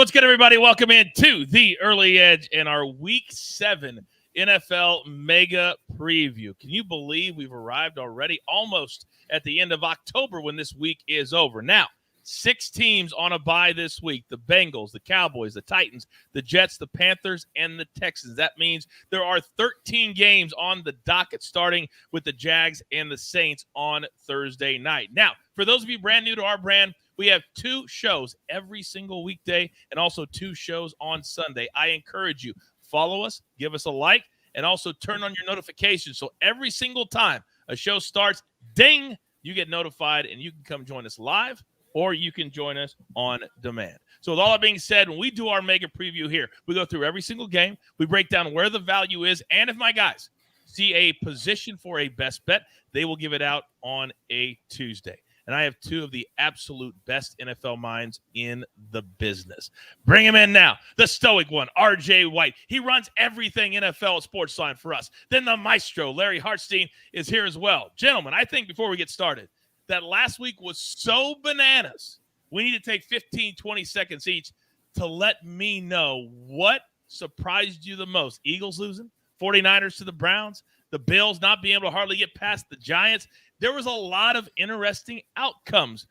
What's good, everybody? Welcome in to the Early Edge in our Week 7 NFL Mega Preview. Can you believe we've arrived already almost at the end of October when this week is over? Now, 6 teams on a bye this week: the Bengals, the Cowboys, the Titans, the Jets, the Panthers, and the Texans. That means there are 13 games on the docket, starting with the Jags and the Saints on Thursday night. Now, for those of you brand new to our brand, we have 2 shows every single weekday and also 2 shows on Sunday. I encourage you, follow us, give us a like, and also turn on your notifications so every single time a show starts, ding, you get notified and you can come join us live, or you can join us on demand. So with all that being said, when we do our mega preview here, we go through every single game. We break down where the value is, and if my guys see a position for a best bet, they will give it out on a Tuesday. And I have 2 of the absolute best NFL minds in the business. Bring him in now. The stoic one, RJ White. He runs everything NFL at SportsLine for us. Then the maestro, Larry Hartstein, is here as well. Gentlemen, I think before we get started, that last week was so bananas, we need to take 15, 20 seconds each to let me know what surprised you the most. Eagles losing, 49ers to the Browns, the Bills not being able to hardly get past the Giants. There was a lot of interesting outcomes.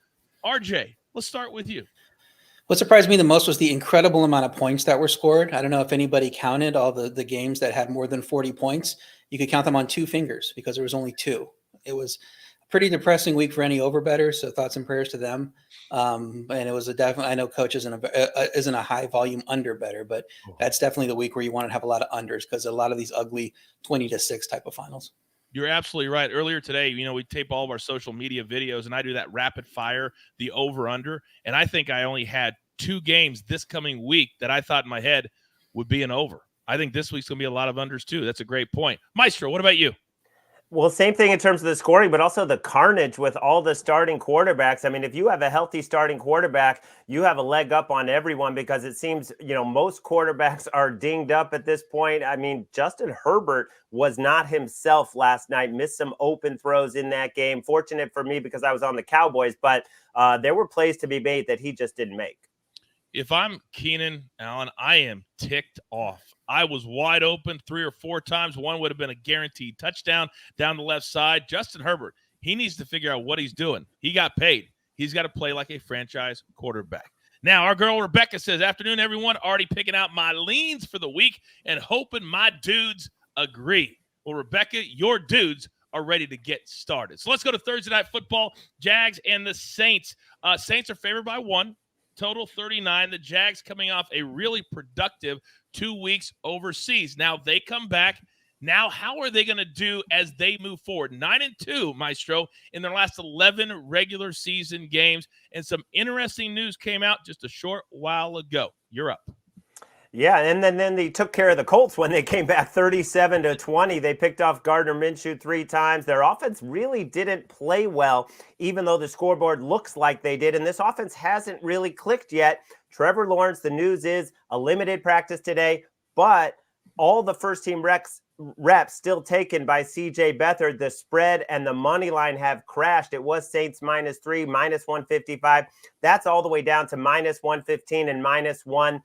RJ, let's start with you. What surprised me the most was the incredible amount of points that were scored. I don't know if anybody counted all the games that had more than 40 points. You could count them on 2 fingers because there was only 2. It was a pretty depressing week for any overbettors, so thoughts and prayers to them. And it was a definitely, I know Coach isn't a high volume under better, but that's definitely the week where you want to have a lot of unders because a lot of these ugly 20-6 type of finals. You're absolutely right. Earlier today, we tape all of our social media videos, and I do that rapid fire, the over-under, and I think I only had 2 games this coming week that I thought in my head would be an over. I think this week's going to be a lot of unders too. That's a great point. Maestro, what about you? Well, same thing in terms of the scoring, but also the carnage with all the starting quarterbacks. I mean, if you have a healthy starting quarterback, you have a leg up on everyone because it seems, most quarterbacks are dinged up at this point. I mean, Justin Herbert was not himself last night, missed some open throws in that game. Fortunate for me because I was on the Cowboys, but there were plays to be made that he just didn't make. If I'm Keenan Allen, I am ticked off. I was wide open 3 or 4 times. One would have been a guaranteed touchdown down the left side. Justin Herbert, he needs to figure out what he's doing. He got paid. He's got to play like a franchise quarterback. Now, our girl Rebecca says, afternoon, everyone. Already picking out my leans for the week and hoping my dudes agree. Well, Rebecca, your dudes are ready to get started. So let's go to Thursday Night Football. Jags and the Saints. Saints are favored by 1. Total 39. The Jags coming off a really productive 2 weeks overseas. Now they come back. Now, how are they going to do as they move forward? 9-2, Maestro, in their last 11 regular season games. And some interesting news came out just a short while ago. You're up. Yeah, and then they took care of the Colts when they came back 37-20. They picked off Gardner Minshew 3 times. Their offense really didn't play well, even though the scoreboard looks like they did. And this offense hasn't really clicked yet. Trevor Lawrence, the news is a limited practice today, but all the first-team reps still taken by C.J. Beathard. The spread and the money line have crashed. It was Saints -3, -155. That's all the way down to -115 and -1.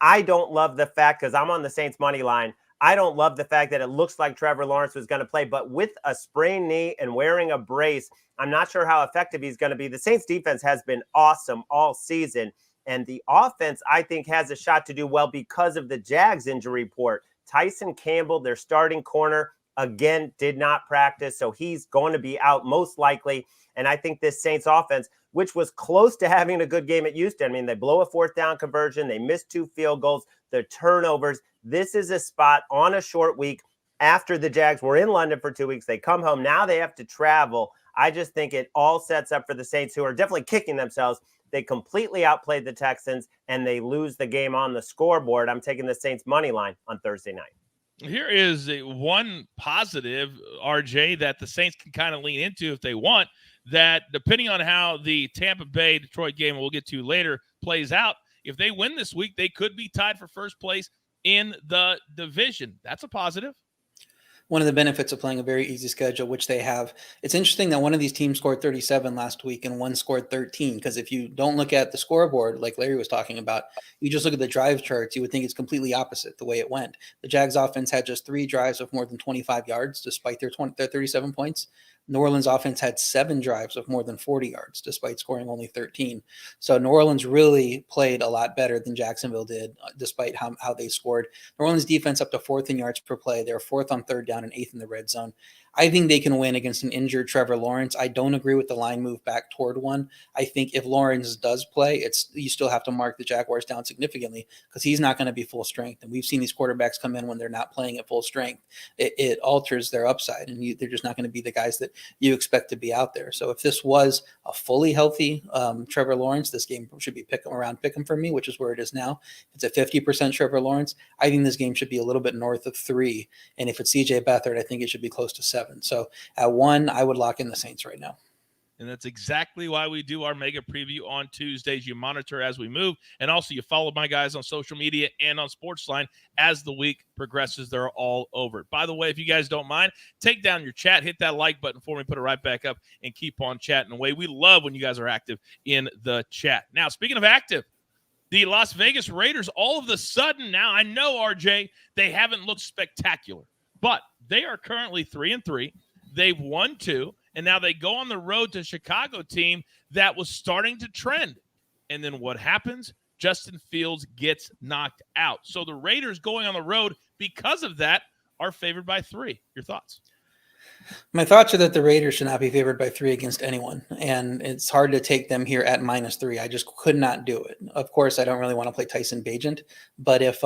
I don't love the fact, because I'm on the Saints money line, I don't love the fact that it looks like Trevor Lawrence was going to play, but with a sprained knee and wearing a brace, I'm not sure how effective he's going to be. The Saints defense has been awesome all season, and the offense, I think, has a shot to do well because of the Jags injury report. Tyson Campbell, their starting corner, again, did not practice, so he's going to be out most likely, and I think this Saints offense, which was close to having a good game at Houston. I mean, they blow a 4th down conversion. They missed 2 field goals. The turnovers. This is a spot on a short week after the Jags were in London for 2 weeks. They come home. Now they have to travel. I just think it all sets up for the Saints, who are definitely kicking themselves. They completely outplayed the Texans, and they lose the game on the scoreboard. I'm taking the Saints money line on Thursday night. Here is one positive, RJ, that the Saints can kind of lean into if they want, that depending on how the Tampa Bay-Detroit game we'll get to later plays out, if they win this week, they could be tied for first place in the division. That's a positive. one of the benefits of playing a very easy schedule, which they have. It's interesting that one of these teams scored 37 last week and one scored 13, because if you don't look at the scoreboard, like Larry was talking about, you just look at the drive charts, you would think it's completely opposite the way it went. The Jags offense had just 3 drives of more than 25 yards, despite their 37 points. New Orleans offense had 7 drives of more than 40 yards, despite scoring only 13. So New Orleans really played a lot better than Jacksonville did, despite how they scored. New Orleans defense up to 4th in yards per play. They're 4th on 3rd down and 8th in the red zone. I think they can win against an injured Trevor Lawrence. I don't agree with the line move back toward one. I think if Lawrence does play, you still have to mark the Jaguars down significantly, because he's not going to be full strength. And we've seen these quarterbacks come in when they're not playing at full strength. It alters their upside, and they're just not going to be the guys that you expect to be out there. So if this was a fully healthy Trevor Lawrence, this game should be pick 'em for me, which is where it is now. If it's a 50% Trevor Lawrence, I think this game should be a little bit north of 3. And if it's CJ Beathard, I think it should be close to 7. So at 1, I would lock in the Saints right now. And that's exactly why we do our mega preview on Tuesdays. You monitor as we move, and also you follow my guys on social media and on SportsLine as the week progresses. They're all over. By the way, if you guys don't mind, take down your chat, hit that like button for me, put it right back up, and keep on chatting away. We love when you guys are active in the chat. Now, speaking of active, the Las Vegas Raiders, all of a sudden now, I know, RJ, they haven't looked spectacular, but they are currently 3-3. They've won 2. And now they go on the road to a Chicago team that was starting to trend. And then what happens? Justin Fields gets knocked out. So the Raiders going on the road because of that are favored by 3. Your thoughts? My thoughts are that the Raiders should not be favored by 3 against anyone, and it's hard to take them here at -3. I just could not do it. Of course, I don't really want to play Tyson Bagent, but if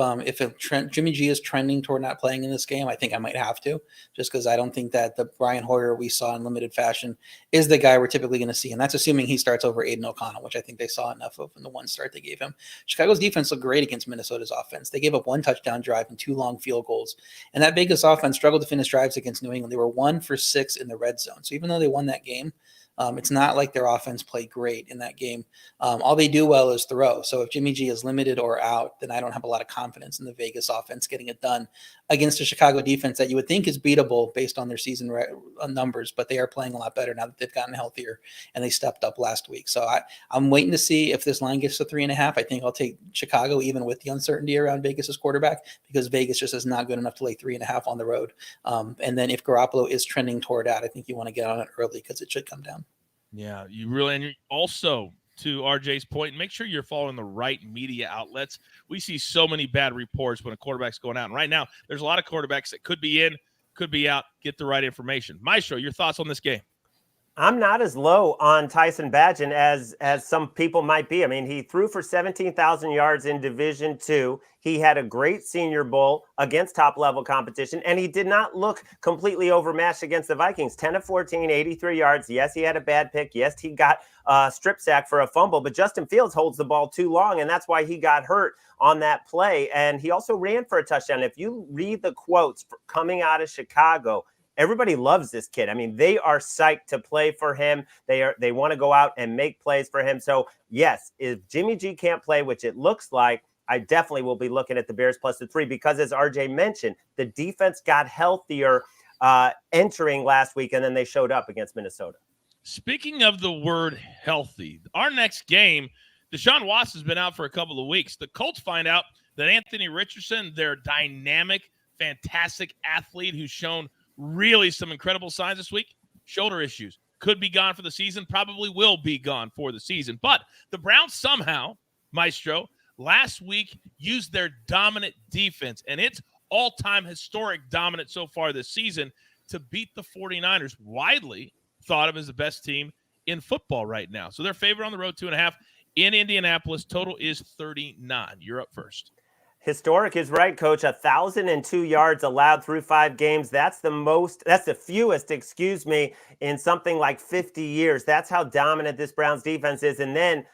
Jimmy G is trending toward not playing in this game, I think I might have to, just because I don't think that the Brian Hoyer we saw in limited fashion is the guy we're typically going to see, and that's assuming he starts over Aiden O'Connell, which I think they saw enough of in the one start they gave him. Chicago's defense looked great against Minnesota's offense. They gave up 1 touchdown drive and 2 long field goals, and that Vegas offense struggled to finish drives against New England. They were 1 for 6 in the red zone. So even though they won that game, it's not like their offense played great in that game. All they do well is throw. So if Jimmy G is limited or out, then I don't have a lot of confidence in the Vegas offense getting it done against a Chicago defense that you would think is beatable based on their season numbers, but they are playing a lot better now that they've gotten healthier and they stepped up last week. So I'm waiting to see if this line gets to 3.5. I think I'll take Chicago even with the uncertainty around Vegas's quarterback, because Vegas just is not good enough to lay 3.5 on the road. And then if Garoppolo is trending toward out, I think you want to get on it early because it should come down. Yeah, you really, and you're also, to RJ's point, make sure you're following the right media outlets. We see so many bad reports when a quarterback's going out. And right now, there's a lot of quarterbacks that could be in, could be out. Get the right information. Maestro, your thoughts on this game? I'm not as low on Tyson Bagent as some people might be. I mean, he threw for 17,000 yards in Division II. He had a great Senior Bowl against top-level competition, and he did not look completely overmatched against the Vikings. 10 of 14, 83 yards. Yes, he had a bad pick. Yes, he got a strip sack for a fumble, but Justin Fields holds the ball too long, and that's why he got hurt on that play. And he also ran for a touchdown. If you read the quotes coming out of Chicago, everybody loves this kid. I mean, they are psyched to play for him. They want to go out and make plays for him. So, yes, if Jimmy G can't play, which it looks like, I definitely will be looking at the Bears plus the 3, because as RJ mentioned, the defense got healthier entering last week, and then they showed up against Minnesota. Speaking of the word healthy, our next game, Deshaun Watson's been out for a couple of weeks. The Colts find out that Anthony Richardson, their dynamic, fantastic athlete who's shown really some incredible signs this week, shoulder issues, could be gone for the season, probably will be gone for the season. But the Browns somehow, Maestro, last week used their dominant defense, and it's all-time historic dominant so far this season, to beat the 49ers, widely thought of as the best team in football right now. So they're favored on the road 2.5 in Indianapolis. Total is 39. You're up first. Historic is right, Coach. 1,002 yards allowed through 5 games. That's the fewest, in something like 50 years. That's how dominant this Browns defense is. And then,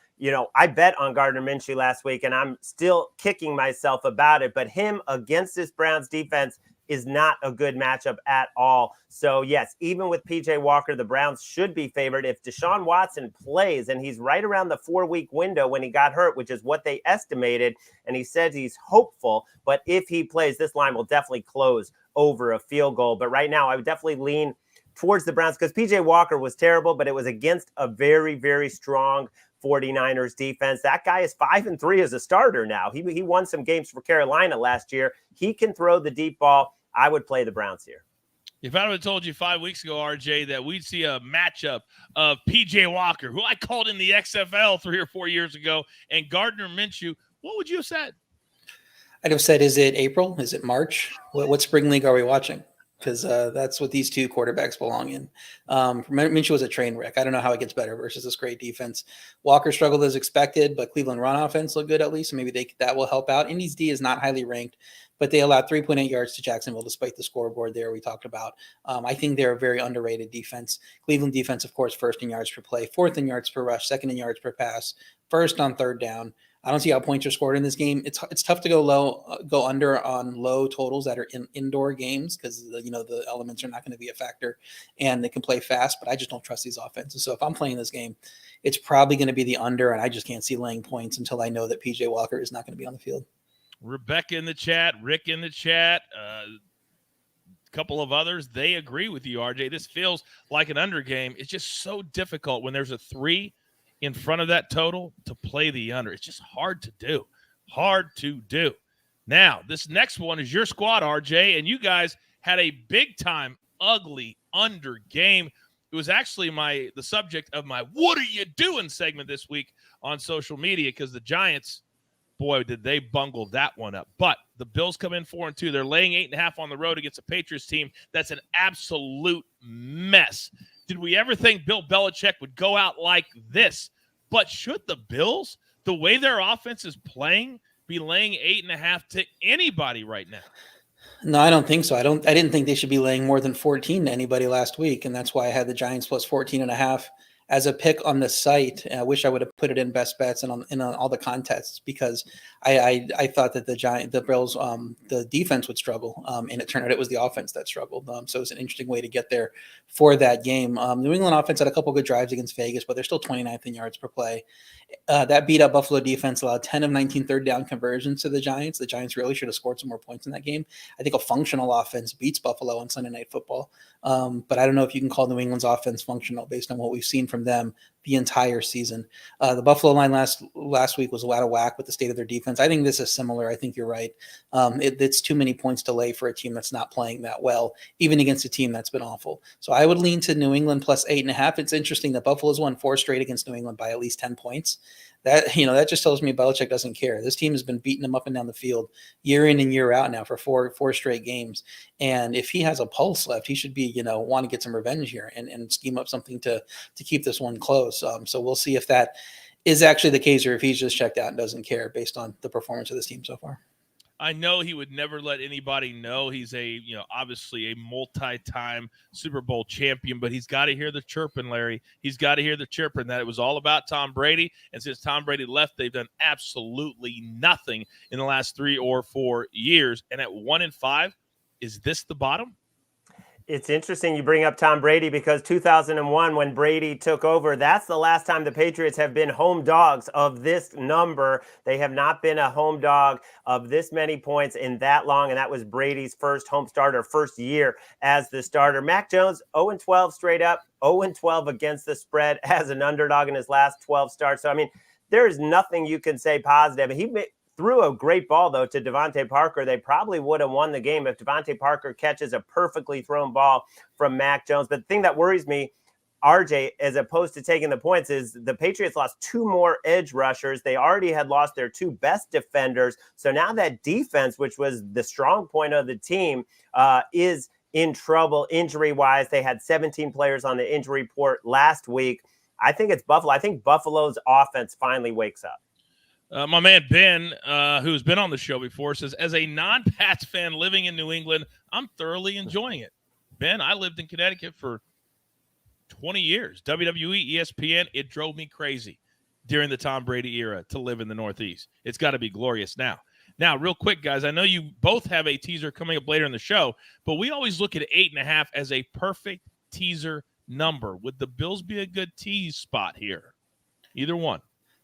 I bet on Gardner Minshew last week, and I'm still kicking myself about it. But him against this Browns defense is not a good matchup at all. So, yes, even with P.J. Walker, the Browns should be favored. If Deshaun Watson plays, and he's right around the 4-week window when he got hurt, which is what they estimated, and he says he's hopeful, but if he plays, this line will definitely close over a field goal. But right now, I would definitely lean towards the Browns because PJ Walker was terrible, but it was against a very, very strong 49ers defense. That guy is 5-3 as a starter now. He won some games for Carolina last year. He can throw the deep ball. I would play the Browns here. If I would have told you 5 weeks ago, RJ, that we'd see a matchup of P.J. Walker, who I called in the XFL 3 or 4 years ago, and Gardner Minshew, what would you have said? I'd have said, is it April? Is it March? What spring league are we watching? Because that's what these two quarterbacks belong in. Minshew was a train wreck. I don't know how it gets better versus this great defense. Walker struggled as expected, but Cleveland run offense looked good at least. So maybe that will help out. Indy's D is not highly ranked, but they allowed 3.8 yards to Jacksonville despite the scoreboard there we talked about. I think they're a very underrated defense. Cleveland defense, of course, first in yards per play, fourth in yards per rush, second in yards per pass, first on third down. I don't see how points are scored in this game. It's tough to go under on low totals that are in indoor games because the elements are not going to be a factor, and they can play fast. But I just don't trust these offenses. So if I'm playing this game, it's probably going to be the under, and I just can't see laying points until I know that PJ Walker is not going to be on the field. Rebecca in the chat, Rick in the chat, a couple of others, they agree with you, RJ. This feels like an under game. It's just so difficult when there's a 3 in front of that total to play the under. It's just hard to do. Now, this next one is your squad, RJ, and you guys had a big-time, ugly under game. It was actually the subject of my What Are You Doing segment this week on social media because the Giants, boy, did they bungle that one up. But the Bills come in 4-2. They're laying 8.5 on the road against a Patriots team that's an absolute mess. Did we ever think Bill Belichick would go out like this? But should the Bills, the way their offense is playing, be laying 8.5 to anybody right now? No, I don't think so. I didn't think they should be laying more than 14 to anybody last week, and that's why I had the Giants plus 14.5 as a pick on the site. I wish I would have put it in best bets and on all the contests because I thought that the Bills, the defense would struggle, and it turned out it was the offense that struggled. So it's an interesting way to get there for that game. New England offense had a couple good drives against Vegas, but they're still 29th in yards per play. That beat up Buffalo defense allowed 10 of 19 third down conversions to the Giants. The Giants really should have scored some more points in that game. I think a functional offense beats Buffalo on Sunday Night Football. But I don't know if you can call New England's offense functional based on what we've seen from them the entire season. The Buffalo line last week was out of whack with the state of their defense. I think this is similar. I think you're right. It's too many points to lay for a team that's not playing that well, even against a team that's been awful. So I would lean to New England plus 8.5. It's interesting that Buffalo's won 4 straight against New England by at least 10 points. That just tells me Belichick doesn't care. This team has been beating them up and down the field year in and year out now for four straight games. And if he has a pulse left, he should be, want to get some revenge here and scheme up something to keep this one close. So we'll see if that is actually the case or if he's just checked out and doesn't care based on the performance of this team so far. I know he would never let anybody know he's obviously a multi-time Super Bowl champion, but he's got to hear the chirping, Larry. He's got to hear the chirping that it was all about Tom Brady. And since Tom Brady left, they've done absolutely nothing in the last 3 or 4 years. And at 1-5, is this the bottom? It's interesting you bring up Tom Brady because 2001, when Brady took over, that's the last time the Patriots have been home dogs of this number. They have not been a home dog of this many points in that long, and that was Brady's first home starter, first year as the starter. Mac Jones, 0-12 straight up, 0-12 against the spread as an underdog in his last 12 starts. So, there is nothing you can say positive. He threw a great ball, though, to Devontae Parker. They probably would have won the game if Devontae Parker catches a perfectly thrown ball from Mac Jones. But the thing that worries me, RJ, as opposed to taking the points, is the Patriots lost 2 more edge rushers. They already had lost their 2 best defenders. So now that defense, which was the strong point of the team, is in trouble injury-wise. They had 17 players on the injury report last week. I think it's Buffalo. I think Buffalo's offense finally wakes up. My man Ben, who's been on the show before, says, as a non-Pats fan living in New England, I'm thoroughly enjoying it. Ben, I lived in Connecticut for 20 years. WWE, ESPN, it drove me crazy during the Tom Brady era to live in the Northeast. It's got to be glorious now. Now, real quick, guys, I know you both have a teaser coming up later in the show, but we always look at 8.5 as a perfect teaser number. Would the Bills be a good tease spot here? Either one.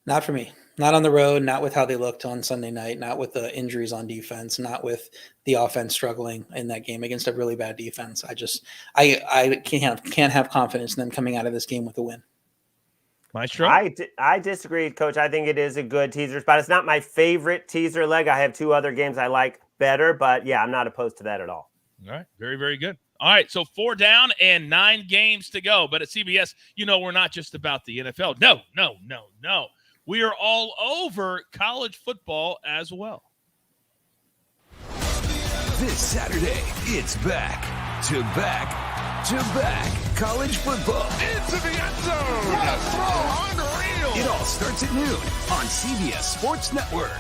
Not for me. Not on the road, not with how they looked on Sunday night, not with the injuries on defense, not with the offense struggling in that game against a really bad defense. I can't have confidence in them coming out of this game with a win. Maestro? I disagree, Coach. I think it is a good teaser spot. It's not my favorite teaser leg. I have two other games I like better, but yeah, I'm not opposed to that at all. All right. Very, very good. All right. So 4 down and 9 games to go. But at CBS, we're not just about the NFL. No. We are all over college football as well. This Saturday, it's back to back to back college football. Into the end zone. What a throw. Unreal. It all starts at noon on CBS Sports Network.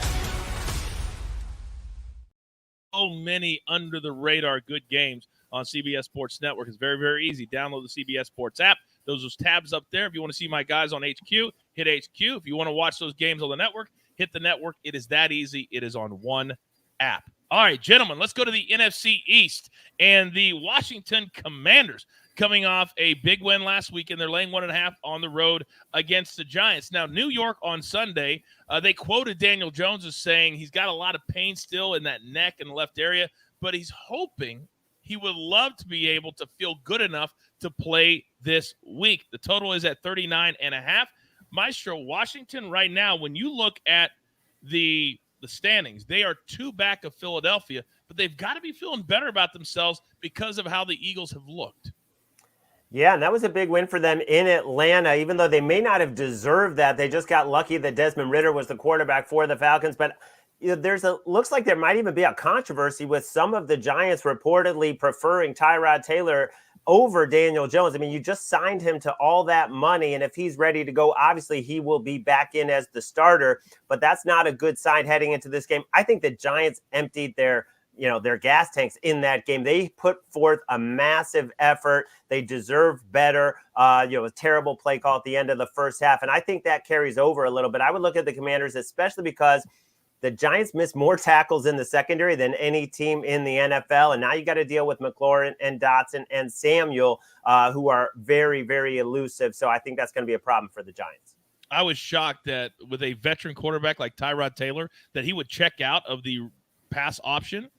So many under-the-radar good games on CBS Sports Network. It's very, very easy. Download the CBS Sports app. Those tabs up there. If you want to see my guys on HQ, hit HQ. If you want to watch those games on the network, hit the network. It is that easy. It is on one app. All right, gentlemen, let's go to the NFC East. And the Washington Commanders coming off a big win last week, and they're laying 1.5 on the road against the Giants. Now, New York on Sunday, they quoted Daniel Jones as saying he's got a lot of pain still in that neck and left area, but he's hoping he would love to be able to feel good enough to play this week. The total is at 39.5. Maestro, Washington right now, when you look at the standings, they are 2 back of Philadelphia, but they've got to be feeling better about themselves because of how the Eagles have looked. Yeah, and that was a big win for them in Atlanta, even though they may not have deserved that. They just got lucky that Desmond Ridder was the quarterback for the Falcons, but looks like there might even be a controversy with some of the Giants reportedly preferring Tyrod Taylor over Daniel Jones. I mean, you just signed him to all that money, and if he's ready to go, obviously he will be back in as the starter, but that's not a good sign heading into this game. I think the Giants emptied their gas tanks in that game. They put forth a massive effort. They deserve better. A terrible play call at the end of the first half, and I think that carries over a little bit. I would look at the Commanders, especially because the Giants missed more tackles in the secondary than any team in the NFL. And now you got to deal with McLaurin and Dotson and Samuel, who are very, very elusive. So I think that's going to be a problem for the Giants. I was shocked that with a veteran quarterback like Tyrod Taylor, that he would check out of the pass option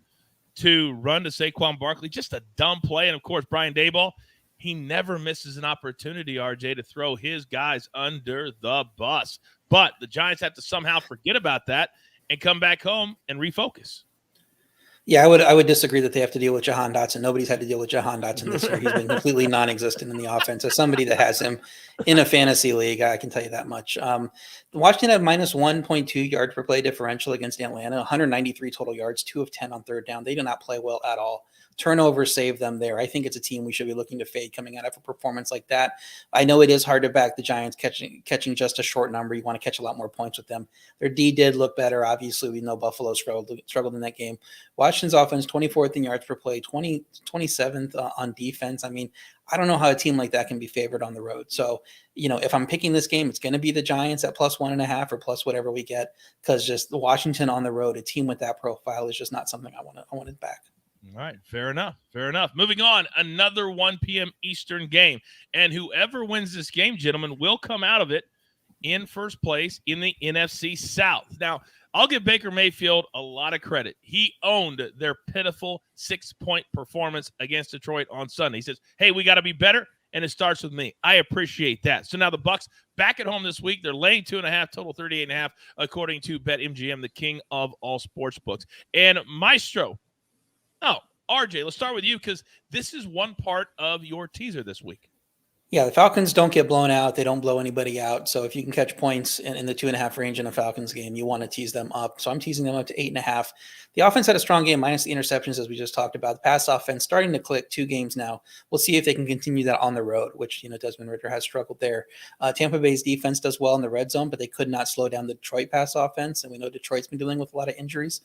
to run to Saquon Barkley. Just a dumb play. And, of course, Brian Daboll, he never misses an opportunity, RJ, to throw his guys under the bus. But the Giants have to somehow forget about that and come back home and refocus. Yeah, I would disagree that they have to deal with Jahan Dotson. Nobody's had to deal with Jahan Dotson this year. He's been completely non-existent in the offense. As somebody that has him in a fantasy league, I can tell you that much. Washington had minus 1.2 yards per play differential against Atlanta, 193 total yards, 2 of 10 on third down. They do not play well at all. Turnovers saved them there. I think it's a team we should be looking to fade coming out of a performance like that. I know it is hard to back the Giants catching just a short number. You want to catch a lot more points with them. Their D did look better. Obviously, we know Buffalo struggled in that game. Washington's offense, 24th in yards per play, 27th on defense. I mean, I don't know how a team like that can be favored on the road. So, if I'm picking this game, it's going to be the Giants at plus 1.5 or plus whatever we get, because just the Washington on the road, a team with that profile is just not something I want to back. All right, fair enough. Moving on, another 1 p.m. Eastern game. And whoever wins this game, gentlemen, will come out of it in first place in the NFC South. Now, I'll give Baker Mayfield a lot of credit. He owned their pitiful 6-point performance against Detroit on Sunday. He says, hey, we got to be better, and it starts with me. I appreciate that. So now the Bucs back at home this week. They're laying 2.5, total 38.5, according to BetMGM, the king of all sports books. And Maestro, RJ, let's start with you because this is one part of your teaser this week. Yeah, the Falcons don't get blown out. They don't blow anybody out. So if you can catch points in the 2.5 range in a Falcons game, you want to tease them up. So I'm teasing them up to 8.5. The offense had a strong game minus the interceptions, as we just talked about. The pass offense starting to click 2 games now. We'll see if they can continue that on the road, which, Desmond Ridder has struggled there. Tampa Bay's defense does well in the red zone, but they could not slow down the Detroit pass offense. And we know Detroit's been dealing with a lot of injuries.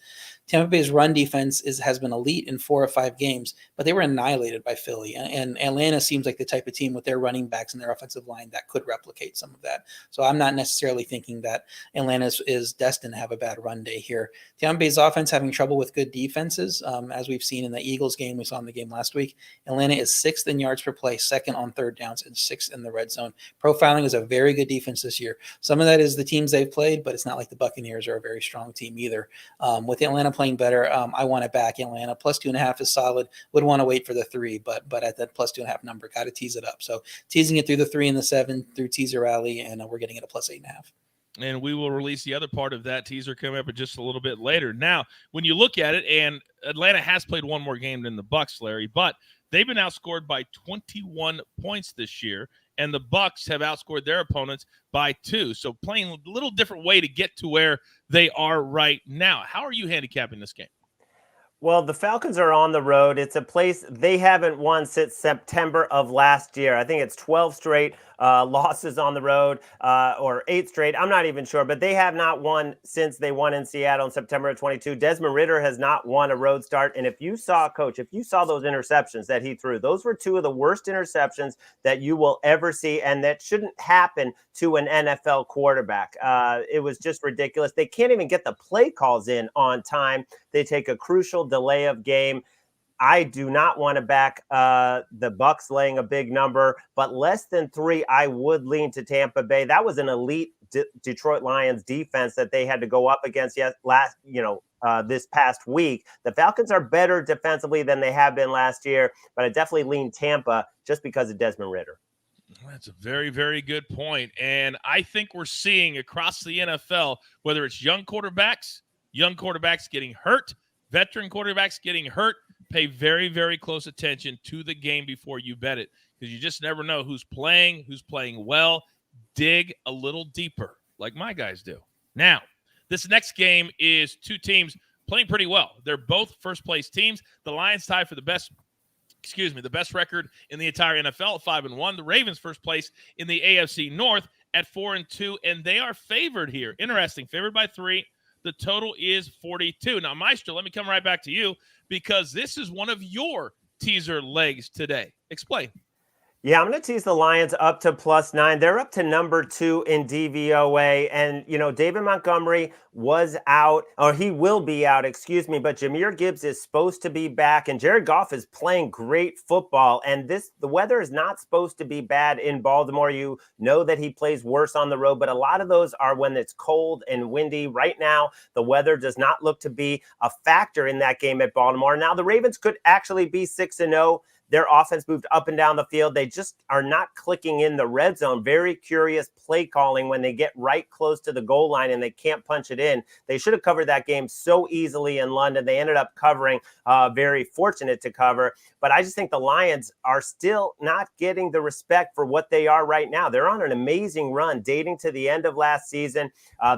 Tampa Bay's run defense has been elite in 4 or 5 games, but they were annihilated by Philly. And Atlanta seems like the type of team with their run running backs in their offensive line that could replicate some of that. So I'm not necessarily thinking that Atlanta is destined to have a bad run day here. Tampa Bay's offense having trouble with good defenses, as we've seen in the Eagles game. We saw in the game last week. Atlanta is 6th in yards per play, 2nd on third downs, and 6th in the red zone. Profiling is a very good defense this year. Some of that is the teams they've played, but it's not like the Buccaneers are a very strong team either. With Atlanta playing better, I want to back Atlanta. Plus 2.5 is solid. Would want to wait for the 3, but at that plus 2.5 number, got to tease it up. So teasing it through the 3 and the 7 through teaser rally, and we're getting it a plus 8.5. And we will release the other part of that teaser coming up in just a little bit later. Now, when you look at it, and Atlanta has played one more game than the Bucs, Larry, but they've been outscored by 21 points this year, and the Bucs have outscored their opponents by 2. So playing a little different way to get to where they are right now. How are you handicapping this game? Well, the Falcons are on the road. It's a place they haven't won since September of last year. I think it's 12 straight losses on the road, or 8 straight. I'm not even sure, but they have not won since they won in Seattle in September of 22. Desmond Ridder has not won a road start. And if you saw those interceptions that he threw, those were 2 of the worst interceptions that you will ever see. And that shouldn't happen to an NFL quarterback. It was just ridiculous. They can't even get the play calls in on time. They take a crucial delay of game. I do not want to back the Bucs laying a big number, but less than 3, I would lean to Tampa Bay. That was an elite Detroit Lions defense that they had to go up against this past week. The Falcons are better defensively than they have been last year, but I definitely lean Tampa just because of Desmond Ridder. That's a very, very good point. And I think we're seeing across the NFL, whether it's young quarterbacks getting hurt, veteran quarterbacks getting hurt, pay very, very close attention to the game before you bet it, because you just never know who's playing well. Dig a little deeper like my guys do. Now, this next game is 2 teams playing pretty well. They're both first-place teams. The Lions tie for the best record in the entire NFL at 5-1. The Ravens first place in the AFC North at 4-2, and they are favored here. Interesting, favored by 3. The total is 42. Now, Maestro, let me come right back to you, because this is one of your teaser legs today. Explain. Yeah, I'm going to tease the Lions up to +9. They're up to number 2 in DVOA. And, David Montgomery was out, or he will be out, but Jahmyr Gibbs is supposed to be back. And Jared Goff is playing great football. And the weather is not supposed to be bad in Baltimore. You know that he plays worse on the road, but a lot of those are when it's cold and windy. Right now, the weather does not look to be a factor in that game at Baltimore. Now, the Ravens could actually be 6-0. Their offense moved up and down the field. They just are not clicking in the red zone. Very curious play calling when they get right close to the goal line and they can't punch it in. They should have covered that game so easily in London. They ended up covering, very fortunate to cover. But I just think the Lions are still not getting the respect for what they are right now. They're on an amazing run dating to the end of last season.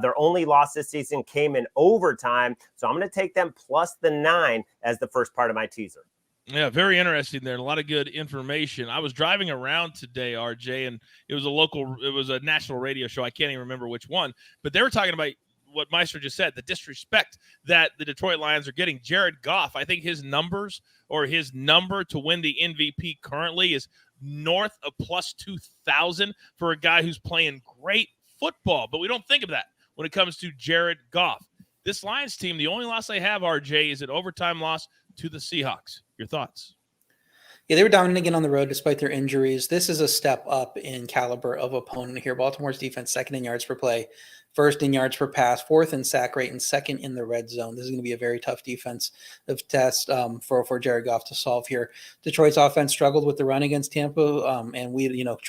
Their only loss this season came in overtime. So I'm going to take them plus the 9 as the first part of my teaser. Yeah, very interesting there. And a lot of good information. I was driving around today, RJ, and it was a national radio show. I can't even remember which one, but they were talking about what Meister just said, the disrespect that the Detroit Lions are getting. Jared Goff, I think his number to win the MVP currently is north of plus 2,000 for a guy who's playing great football. But we don't think of that when it comes to Jared Goff. This Lions team, the only loss they have, RJ, is an overtime loss to the Seahawks. Your thoughts? Yeah, they were dominant again on the road despite their injuries. This is a step up in caliber of opponent here. Baltimore's defense, 2nd in yards per play, 1st in yards per pass, 4th in sack rate, and 2nd in the red zone. This is going to be a very tough defensive test for Jared Goff to solve here. Detroit's offense struggled with the run against Tampa, and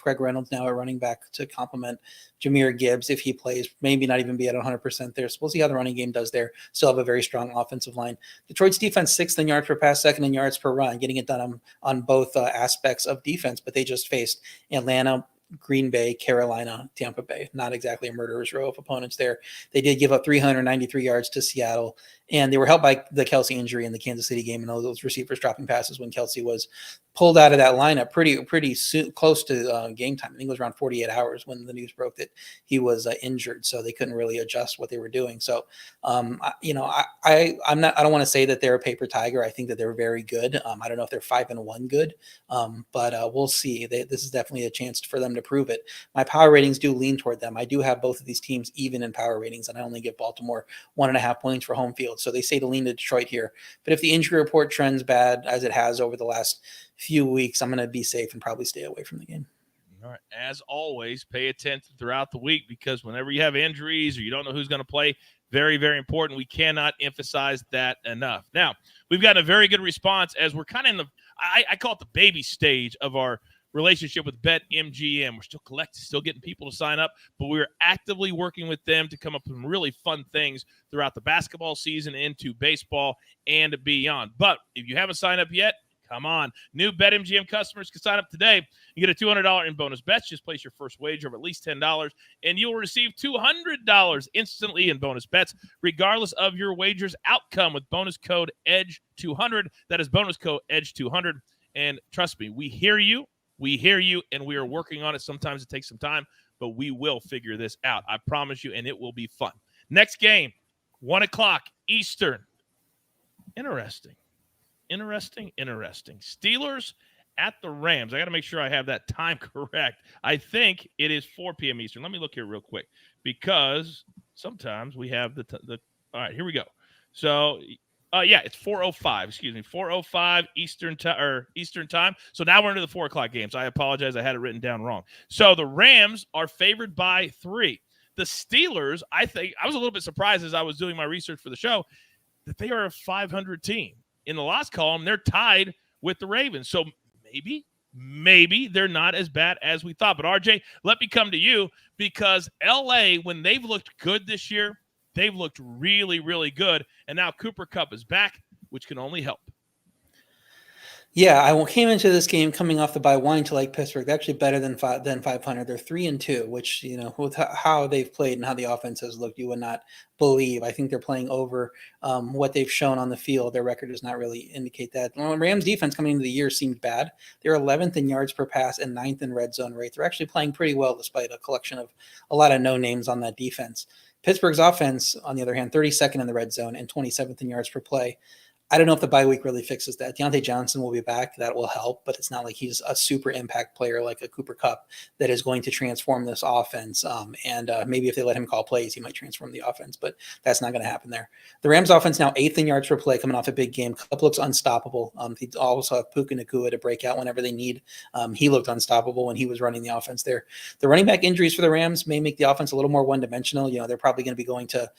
Craig Reynolds now at running back to complement Jahmyr Gibbs if he plays, maybe not even be at 100% there. So we'll see how the running game does there. Still have a very strong offensive line. Detroit's defense, 6th in yards per pass, 2nd in yards per run, getting it done on both aspects of defense, but they just faced Atlanta, Green Bay, Carolina, Tampa Bay. Not exactly a murderer's row of opponents there. They did give up 393 yards to Seattle And they were helped by the Kelsey injury in the Kansas City game and all those receivers dropping passes when Kelsey was pulled out of that lineup pretty soon, close to game time. I think it was around 48 hours when the news broke that he was injured. So they couldn't really adjust what they were doing. So, I don't want to say that they're a paper tiger. I think that they're very good. I don't know if they're 5-1 good, but we'll see. This is definitely a chance for them to prove it. My power ratings do lean toward them. I do have both of these teams even in power ratings, and I only give Baltimore 1.5 points for home field. So they say to lean to Detroit here. But if the injury report trends bad as it has over the last few weeks, I'm going to be safe and probably stay away from the game. All right. As always, pay attention throughout the week, because whenever you have injuries or you don't know who's going to play, very, very important. We cannot emphasize that enough. Now, we've gotten a very good response as we're kind of in the I call it the baby stage of our relationship with BetMGM. We're still collecting, still getting people to sign up, but we're actively working with them to come up with some really fun things throughout the basketball season into baseball and beyond. But if you haven't signed up yet, come on. New BetMGM customers can sign up today. You get a $200 in bonus bets. Just place your first wager of at least $10, and you'll receive $200 instantly in bonus bets, regardless of your wager's outcome, with bonus code EDGE200. That is bonus code EDGE200. And trust me, we hear you. We hear you, and we are working on it. Sometimes it takes some time, but we will figure this out. I promise you, and it will be fun. Next game, 1 o'clock Eastern. Interesting. Steelers at the Rams. I got to make sure I have that time correct. I think it is 4 p.m. Eastern. Let me look here real quick, because sometimes we have the all right, here we go. So, it's 4:05. Excuse me, 4:05 Eastern time. So now we're into the 4 o'clock games. I apologize. I had it written down wrong. So the Rams are favored by 3. The Steelers, I think, I was a little bit surprised as I was doing my research for the show that they are a 500 team. In the loss column, they're tied with the Ravens. So maybe they're not as bad as we thought. But RJ, let me come to you, because LA, when they've looked good this year, they've looked really, really good. And now Cooper Kupp is back, which can only help. Yeah, I came into this game coming off the bye wanting to like Pittsburgh. They're actually better than 500. They're 3-2, which, with how they've played and how the offense has looked, you would not believe. I think they're playing over what they've shown on the field. Their record does not really indicate that. Well, Rams defense coming into the year seemed bad. They're 11th in yards per pass and 9th in red zone rate. They're actually playing pretty well despite a collection of a lot of no names on that defense. Pittsburgh's offense, on the other hand, 32nd in the red zone and 27th in yards per play. I don't know if the bye week really fixes that. Deontay Johnson will be back. That will help, but it's not like he's a super impact player like a Cooper Kupp that is going to transform this offense. Maybe if they let him call plays, he might transform the offense, but that's not going to happen there. The Rams offense now 8th in yards per play coming off a big game. Kupp looks unstoppable. They also have Puka Nacua to break out whenever they need. He looked unstoppable when he was running the offense there. The running back injuries for the Rams may make the offense a little more one-dimensional. They're probably going to be going to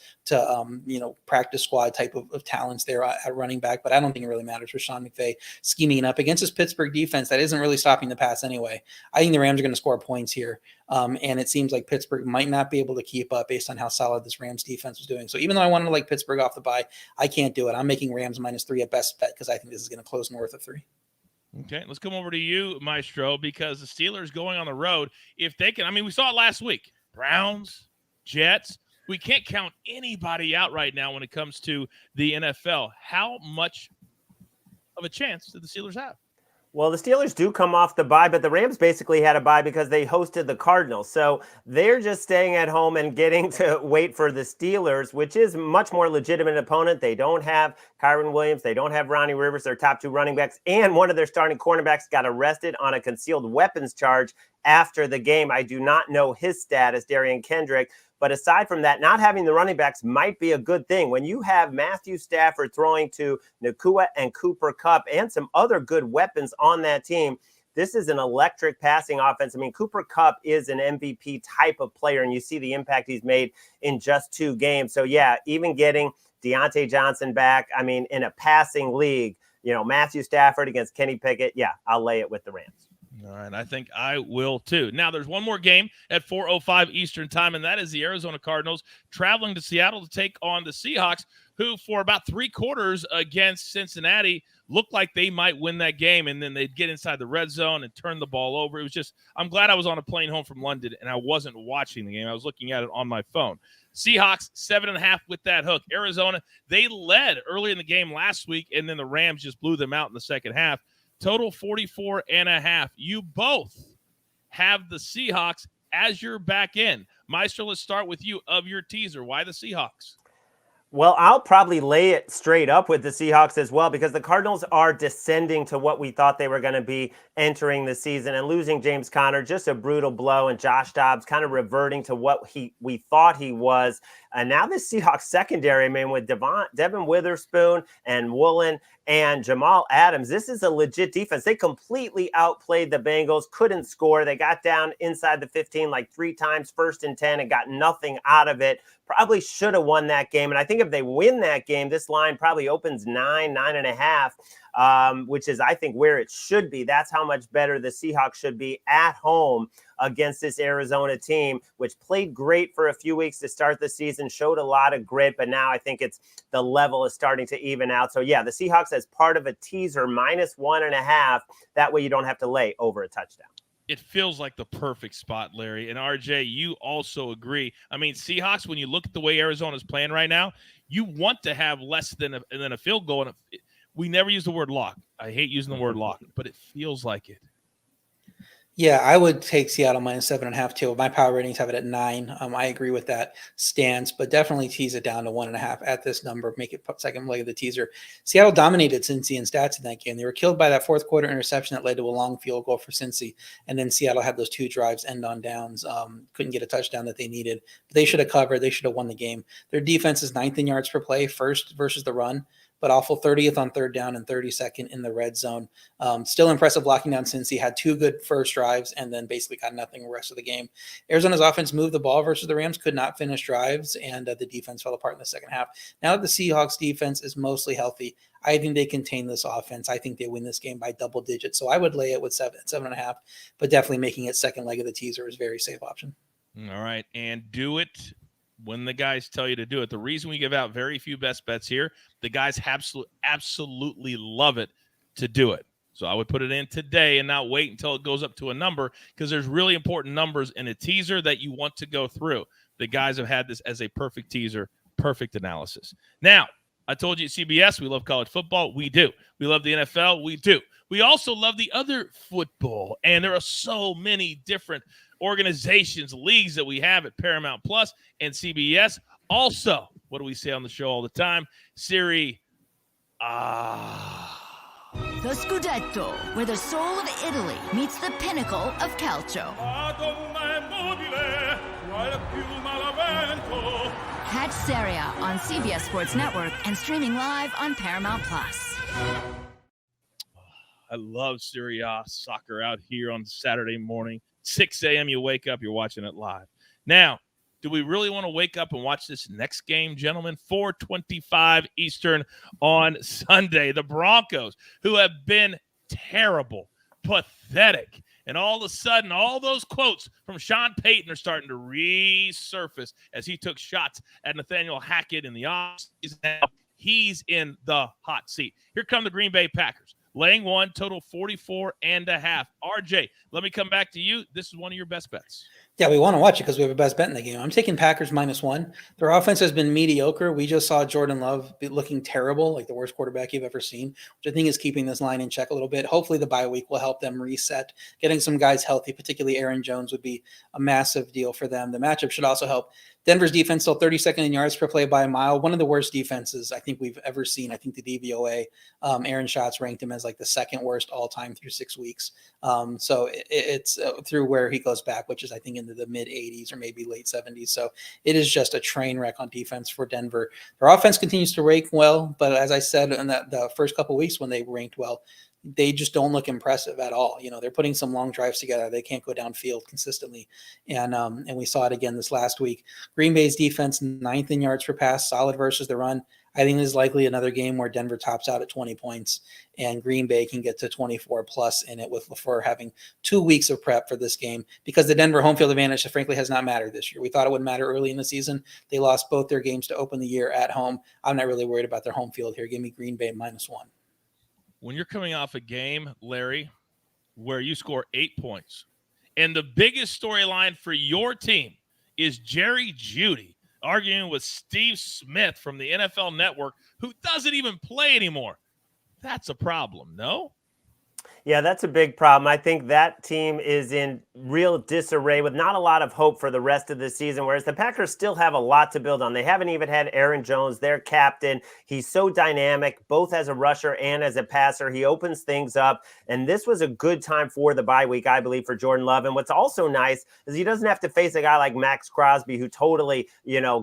practice squad type of talents there at running back, but I don't think it really matters for Sean McVay scheming it up against his Pittsburgh defense that isn't really stopping the pass anyway. I think the Rams are going to score points here, and it seems like Pittsburgh might not be able to keep up based on how solid this Rams defense was doing. So even though I wanted to like Pittsburgh off the bye, I can't do it. I'm making Rams -3 at best bet because I think this is going to close north of 3. Okay, let's come over to you, Maestro, because the Steelers going on the road, if they can, we saw it last week. Browns, Jets. We can't count anybody out right now when it comes to the NFL. How much of a chance do the Steelers have? Well, the Steelers do come off the bye, but the Rams basically had a bye because they hosted the Cardinals. So they're just staying at home and getting to wait for the Steelers, which is a much more legitimate opponent. They don't have Kyron Williams. They don't have Ronnie Rivers, their top 2 running backs. And one of their starting cornerbacks got arrested on a concealed weapons charge after the game. I do not know his status, Darian Kendrick. But aside from that, not having the running backs might be a good thing. When you have Matthew Stafford throwing to Nacua and Cooper Kupp and some other good weapons on that team, this is an electric passing offense. Cooper Kupp is an MVP type of player, and you see the impact he's made in just 2 games. So, yeah, even getting Deontay Johnson back, in a passing league, Matthew Stafford against Kenny Pickett, yeah, I'll lay it with the Rams. All right, I think I will too. Now, there's one more game at 4:05 Eastern time, and that is the Arizona Cardinals traveling to Seattle to take on the Seahawks, who for about 3 quarters against Cincinnati looked like they might win that game, and then they'd get inside the red zone and turn the ball over. It was just, I'm glad I was on a plane home from London and I wasn't watching the game. I was looking at it on my phone. Seahawks 7.5 with that hook. Arizona, they led early in the game last week, and then the Rams just blew them out in the second half. Total 44.5. You both have the Seahawks as your back end. Maestro, let's start with you of your teaser. Why the Seahawks? Well, I'll probably lay it straight up with the Seahawks as well, because the Cardinals are descending to what we thought they were going to be entering the season, and losing James Conner, just a brutal blow, and Josh Dobbs kind of reverting to what we thought he was. And now this Seahawks secondary, I mean, with Devin Witherspoon and Woolen and Jamal Adams, this is a legit defense. They completely outplayed the Bengals, couldn't score. They got down inside the 15 like 3 times, 1st and 10, and got nothing out of it. Probably should have won that game. And I think if they win that game, this line probably opens 9.5, which is, I think, where it should be. That's how much better the Seahawks should be at home against this Arizona team, which played great for a few weeks to start the season, showed a lot of grit, but now I think the level is starting to even out. So yeah, the Seahawks as part of a teaser, -1.5. That way you don't have to lay over a touchdown. It feels like the perfect spot, Larry. And RJ, you also agree. I mean, Seahawks, when you look at the way Arizona's playing right now, you want to have less than a field goal. And we never use the word lock. I hate using the word lock, but it feels like it. Yeah, I would take Seattle -7.5 too. My power ratings have it at 9. I agree with that stance, but definitely tease it down to 1.5 at this number. Make it second leg of the teaser. Seattle dominated Cincy in stats in that game. They were killed by that fourth quarter interception that led to a long field goal for Cincy, and then Seattle had those 2 drives end on downs. Couldn't get a touchdown that they needed. But they should have covered. They should have won the game. Their defense is 9th in yards per play, first versus the run, but awful 30th on third down and 32nd in the red zone. Still impressive blocking down since he had 2 good first drives and then basically got nothing the rest of the game. Arizona's offense moved the ball versus the Rams, could not finish drives, and the defense fell apart in the second half. Now that the Seahawks defense is mostly healthy, I think they contain this offense. I think they win this game by double digits. So I would lay it with 7.5, but definitely making it second leg of the teaser is a very safe option. All right, and do it when the guys tell you to do it. The reason we give out very few best bets here, the guys absolutely love it to do it. So I would put it in today and not wait until it goes up to a number, because there's really important numbers in a teaser that you want to go through. The guys have had this as a perfect teaser, perfect analysis. Now, I told you at CBS, we love college football. We do. We love the NFL. We do. We also love the other football, and there are so many different organizations, leagues that we have at Paramount Plus and CBS. Also, what do we say on the show all the time? Serie A. The Scudetto, where the soul of Italy meets the pinnacle of calcio. Catch Serie A on CBS Sports Network and streaming live on Paramount Plus. I love Serie A soccer out here on Saturday morning. 6 a.m. you wake up, you're watching it live. Now, do we really want to wake up and watch this next game, gentlemen? 4:25 Eastern on Sunday. The Broncos, who have been terrible, pathetic, and all of a sudden, all those quotes from Sean Payton are starting to resurface as he took shots at Nathaniel Hackett in the offseason. Now he's in the hot seat. Here come the Green Bay Packers. Laying 1, total 44.5. RJ, let me come back to you. This is one of your best bets. Yeah, we want to watch it because we have a best bet in the game. I'm taking Packers -1. Their offense has been mediocre. We just saw Jordan Love looking terrible, like the worst quarterback you've ever seen, which I think is keeping this line in check a little bit. Hopefully the bye week will help them reset. Getting some guys healthy, particularly Aaron Jones, would be a massive deal for them. The matchup should also help. Denver's defense still 32nd in yards per play by a mile. One of the worst defenses I think we've ever seen. I think the DVOA, Aaron Schatz ranked him as like the second worst all time through 6 weeks. So it's through where he goes back, which is I think into the mid 80s or maybe late 70s. So it is just a train wreck on defense for Denver. Their offense continues to rank well, but as I said in the first couple of weeks when they ranked well, they just don't look impressive at all. You know, they're putting some long drives together. They can't go downfield consistently. And we saw it again this last week. Green Bay's defense, 9th in yards per pass, solid versus the run. I think there's likely another game where Denver tops out at 20 points and Green Bay can get to 24 plus in it, with LaFleur having 2 weeks of prep for this game, because the Denver home field advantage frankly has not mattered this year. We thought it would matter early in the season. They lost both their games to open the year at home. I'm not really worried about their home field here. Give me Green Bay -1. When you're coming off a game, Larry, where you score 8 points, and the biggest storyline for your team is Jerry Jeudy, arguing with Steve Smith from the NFL Network, who doesn't even play anymore. That's a problem, no? Yeah, that's a big problem. I think that team is in real disarray with not a lot of hope for the rest of the season, whereas the Packers still have a lot to build on. They haven't even had Aaron Jones, their captain. He's so dynamic, both as a rusher and as a passer. He opens things up, and this was a good time for the bye week, I believe, for Jordan Love. And what's also nice is he doesn't have to face a guy like Max Crosby, who totally,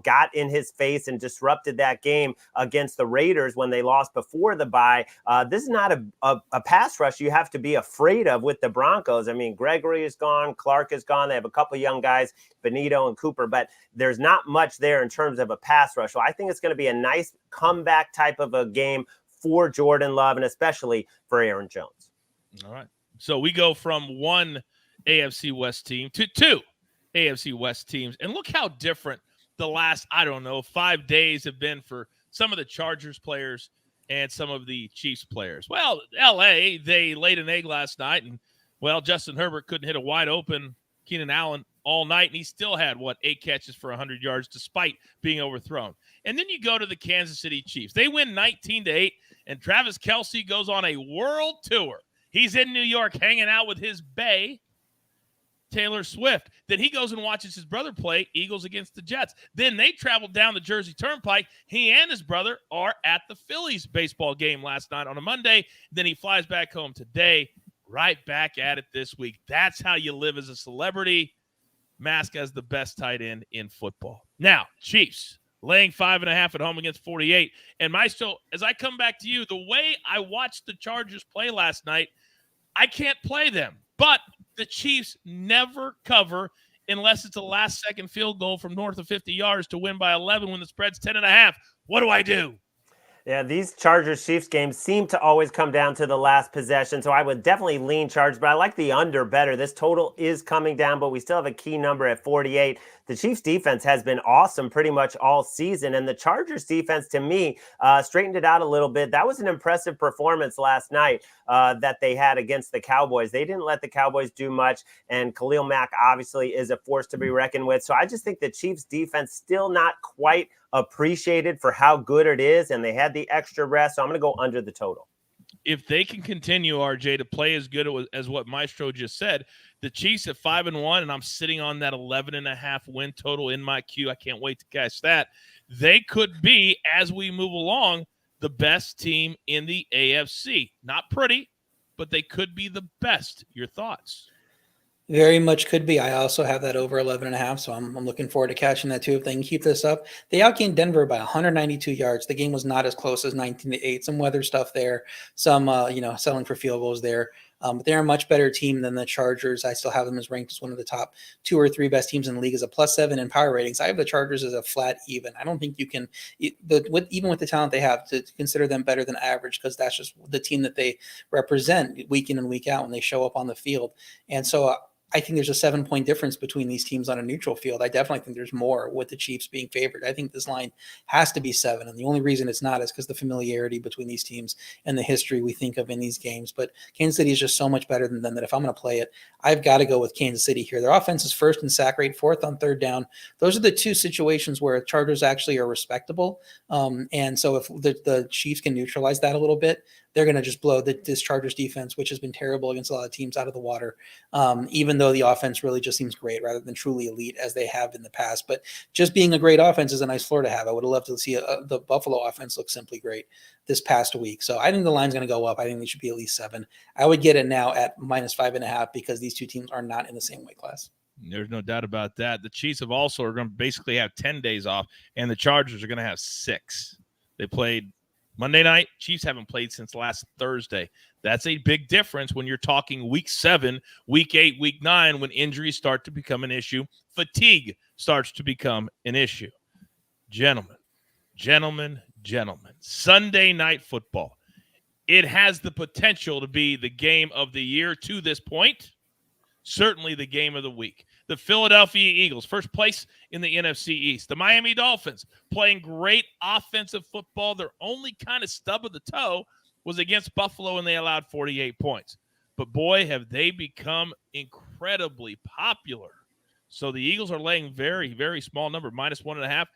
got in his face and disrupted that game against the Raiders when they lost before the bye. This is not a pass rush you have to be afraid of with the Broncos. I mean, Gregory is gone, Clark is gone. They have a couple young guys, Benito and Cooper, but there's not much there in terms of a pass rush. So I think it's going to be a nice comeback type of a game for Jordan Love and especially for Aaron Jones. All right. So we go from one AFC West team to two AFC West teams. And look how different the last, 5 days have been for some of the Chargers players and some of the Chiefs players. Well, L.A., they laid an egg last night, and, Justin Herbert couldn't hit a wide-open Keenan Allen all night, and he still had, 8 catches for 100 yards despite being overthrown. And then you go to the Kansas City Chiefs. They win 19-8, and Travis Kelce goes on a world tour. He's in New York hanging out with his bae, Taylor Swift. Then he goes and watches his brother play Eagles against the Jets. Then they travel down the Jersey Turnpike. He and his brother are at the Phillies baseball game last night on a Monday. Then he flies back home today, right back at it this week. That's how you live as a celebrity. Mask as the best tight end in football. Now, Chiefs laying 5.5 at home against 48. And Maestro, as I come back to you, the way I watched the Chargers play last night, I can't play them. But the Chiefs never cover unless it's a last-second field goal from north of 50 yards to win by 11 when the spread's 10.5. What do I do? Yeah, these Chargers-Chiefs games seem to always come down to the last possession, so I would definitely lean Chargers, but I like the under better. This total is coming down, but we still have a key number at 48. The Chiefs' defense has been awesome pretty much all season, and the Chargers' defense, to me, straightened it out a little bit. That was an impressive performance last night that they had against the Cowboys. They didn't let the Cowboys do much, and Khalil Mack obviously is a force to be reckoned with. So I just think the Chiefs' defense still not quite appreciated for how good it is, and they had the extra rest, so I'm going to go under the total. If they can continue, RJ, to play as good as what Maestro just said, the Chiefs at 5-1, and I'm sitting on that 11.5 win total in my queue. I can't wait to catch that. They could be, as we move along, the best team in the AFC. Not pretty, but they could be the best. Your thoughts? Very much could be. I also have that over 11.5, so I'm looking forward to catching that too. If they can keep this up, they outgained Denver by 192 yards. The game was not as close as 19-8. Some weather stuff there, some settling for field goals there. But they're a much better team than the Chargers. I still have them as ranked as one of the top 2 or 3 best teams in the league as a +7 in power ratings. I have the Chargers as a flat even. I don't think you can, even with the talent they have, to consider them better than average, because that's just the team that they represent week in and week out when they show up on the field. And so I think there's a 7-point difference between these teams on a neutral field. I definitely think there's more with the Chiefs being favored. I think this line has to be 7. And the only reason it's not is because the familiarity between these teams and the history we think of in these games. But Kansas City is just so much better than them that if I'm going to play it, I've got to go with Kansas City here. Their offense is first in sack rate, 4th on 3rd down. Those are the 2 situations where Chargers actually are respectable. And so if the Chiefs can neutralize that a little bit, they're going to just blow this Chargers defense, which has been terrible against a lot of teams, out of the water, even though the offense really just seems great rather than truly elite as they have in the past. But just being a great offense is a nice floor to have. I would have loved to see the Buffalo offense look simply great this past week. So I think the line's going to go up. I think they should be at least 7. I would get it now at -5.5 because these two teams are not in the same weight class. There's no doubt about that. The Chiefs are going to basically have 10 days off, and the Chargers are going to have 6. They played Monday night. Chiefs haven't played since last Thursday. That's a big difference when you're talking week 7, week 8, week 9, when injuries start to become an issue. Fatigue starts to become an issue. Gentlemen, Sunday night football. It has the potential to be the game of the year to this point. Certainly the game of the week. The Philadelphia Eagles, first place in the NFC East. The Miami Dolphins, playing great offensive football. Their only kind of stub of the toe was against Buffalo, and they allowed 48 points. But, boy, have they become incredibly popular. So the Eagles are laying very, very small number, -1.5.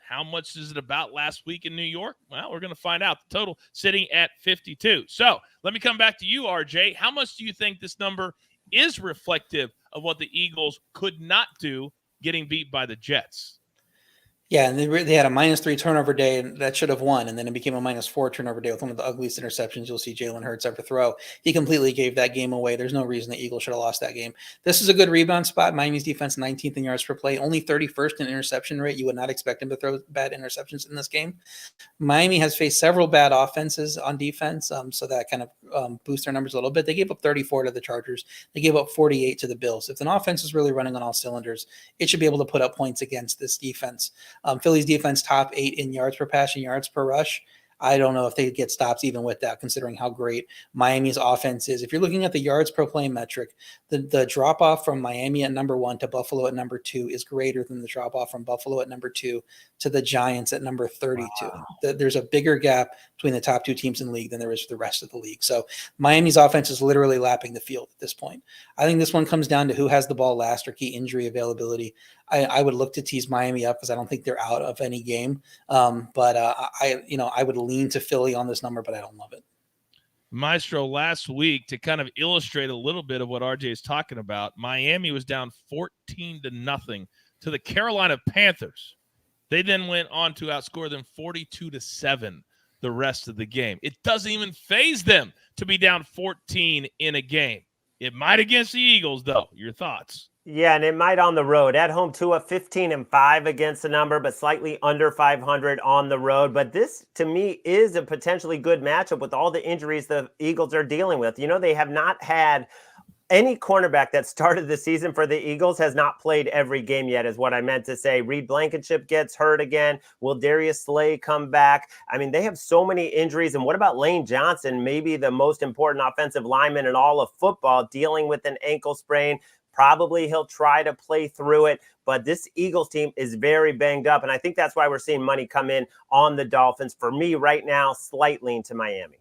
How much is it about last week in New York? Well, we're going to find out. The total sitting at 52. So let me come back to you, RJ. How much do you think this number is reflective of what the Eagles could not do getting beat by the Jets? Yeah, and they had a -3 turnover day, and that should have won. And then it became a -4 turnover day with one of the ugliest interceptions you'll see Jalen Hurts ever throw. He completely gave that game away. There's no reason the Eagles should have lost that game. This is a good rebound spot. Miami's defense 19th in yards per play, only 31st in interception rate. You would not expect him to throw bad interceptions in this game. Miami has faced several bad offenses on defense, so that kind of boosts their numbers a little bit. They gave up 34 to the Chargers. They gave up 48 to the Bills. If an offense is really running on all cylinders, it should be able to put up points against this defense. Philly's defense top 8 in yards per pass and yards per rush. I don't know if they get stops even with that, considering how great Miami's offense is. If you're looking at the yards per play metric, the drop-off from Miami at number 1 to Buffalo at number 2 is greater than the drop-off from Buffalo at number 2 to the Giants at number 32. Wow. There's a bigger gap between the top 2 teams in the league than there is for the rest of the league. So Miami's offense is literally lapping the field at this point. I think this one comes down to who has the ball last or key injury availability. I would look to tease Miami up because I don't think they're out of any game. But I would lean to Philly on this number, but I don't love it. Maestro, last week, to kind of illustrate a little bit of what RJ is talking about, Miami was down 14-0 to the Carolina Panthers. They then went on to outscore them 42-7 the rest of the game. It doesn't even faze them to be down 14 in a game. It might against the Eagles, though. Your thoughts? Yeah, and it might on the road. At home, Tua 15-5 against the number, but slightly under 500 on the road. But this, to me, is a potentially good matchup with all the injuries the Eagles are dealing with. You know, they have not had any cornerback that started the season for the Eagles has not played every game yet, is what I meant to say. Reed Blankenship gets hurt again. Will Darius Slay come back? I mean, they have so many injuries. And what about Lane Johnson, maybe the most important offensive lineman in all of football, dealing with an ankle sprain? Probably he'll try to play through it, but this Eagles team is very banged up, and I think that's why we're seeing money come in on the Dolphins. For me right now, slight lean to Miami.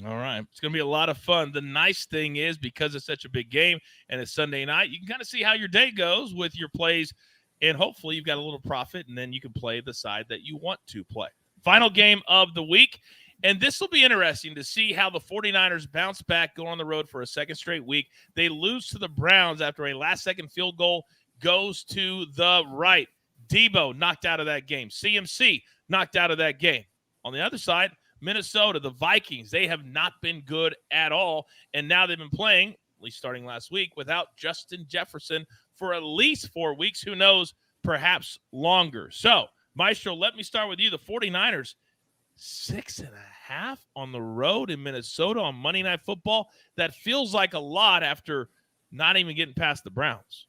All right. It's going to be a lot of fun. The nice thing is, because it's such a big game and it's Sunday night, you can kind of see how your day goes with your plays, and hopefully you've got a little profit, and then you can play the side that you want to play. Final game of the week. And this will be interesting to see how the 49ers bounce back, go on the road for a second straight week. They lose to the Browns after a last-second field goal goes to the right. Debo knocked out of that game. CMC knocked out of that game. On the other side, Minnesota, the Vikings, they have not been good at all. And now they've been playing, at least starting last week, without Justin Jefferson for at least 4 weeks. Who knows, perhaps longer. So, Maestro, let me start with you. The 49ers, 6.5 on the road in Minnesota on Monday Night Football. That feels like a lot after not even getting past the Browns.